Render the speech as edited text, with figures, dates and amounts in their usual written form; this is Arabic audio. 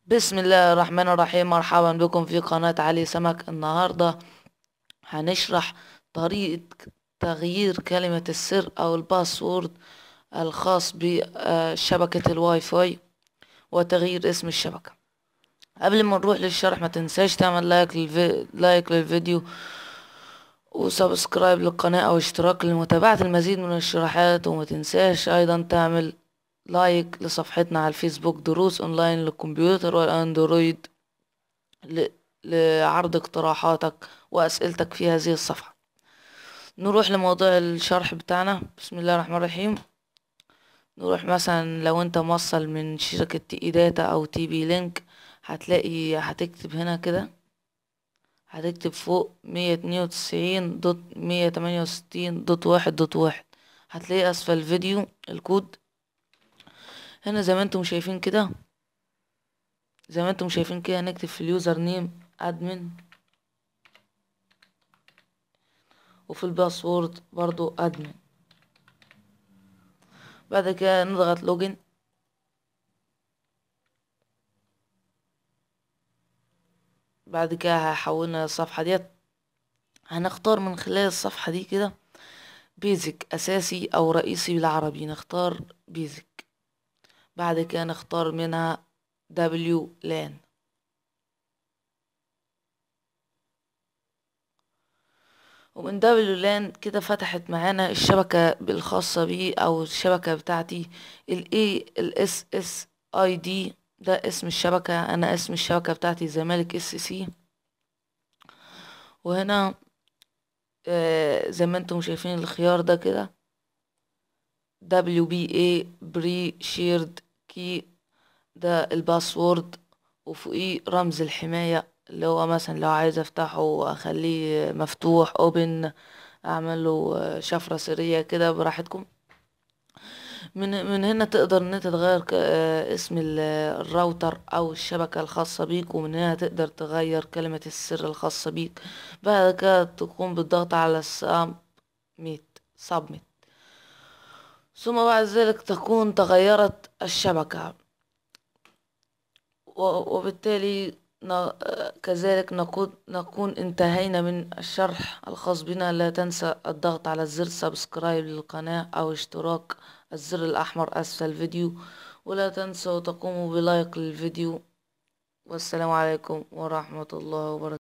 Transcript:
بسم الله الرحمن الرحيم. مرحبا بكم في قناة علي سمك. النهاردة هنشرح طريقة تغيير كلمة السر أو الباسورد الخاص بشبكة الواي فاي وتغيير اسم الشبكة. قبل ما نروح للشرح ما تنساش تعمل لايك للفيديو وسبسكرايب للقناة أو اشتراك لمتابعة المزيد من الشروحات، وما تنساش أيضا تعمل لايك لصفحتنا على الفيسبوك دروس اونلاين للكمبيوتر والاندرويد لعرض اقتراحاتك واسئلتك في هذه الصفحة. نروح لموضوع الشرح بتاعنا. بسم الله الرحمن الرحيم. نروح مثلا لو انت موصل من شركة تي داتا او تي بي لينك، هتكتب هنا كده، هتكتب فوق 192.168.1.1. هتلاقي اسفل الفيديو الكود هنا زي ما انتم شايفين كده. هنكتب في اليوزر نيم ادمن، وفي الباسورد برضو ادمن. بعد كده نضغط لوجن. بعد كده هيحولنا للصفحة ديت. هنختار من خلال الصفحة دي كده بيزك اساسي او رئيسي بالعربي، نختار بيزك. بعد كده نختار منها دبليو لان. ومن دبليو لان كده فتحت معانا الشبكة الخاصة بيه او الشبكة بتاعتي الاس اس اي دي. ده اسم الشبكة، انا اسم الشبكة بتاعتي زمالك اس سي. وهنا زي ما انتم شايفين الخيار ده كده WBA بري شيرد كي، ده الباسورد. وفوقيه رمز الحماية اللي هو مثلا لو عايز افتحه واخليه مفتوح اوبن، اعمل له شفرة سرية كده براحتكم. من هنا تقدر ان انت تغير اسم الراوتر او الشبكة الخاصة بيك، ومن هنا تقدر تغير كلمة السر الخاصة بيك. بعد كده تقوم بالضغط على سبميت، ثم بعد ذلك تكون تغيرت الشبكة. وبالتالي كذلك نكون انتهينا من الشرح الخاص بنا. لا تنسى الضغط على زر سبسكرايب للقناة أو اشتراك الزر الأحمر أسفل الفيديو، ولا تنسوا تقوموا بلايك للفيديو. والسلام عليكم ورحمة الله وبركاته.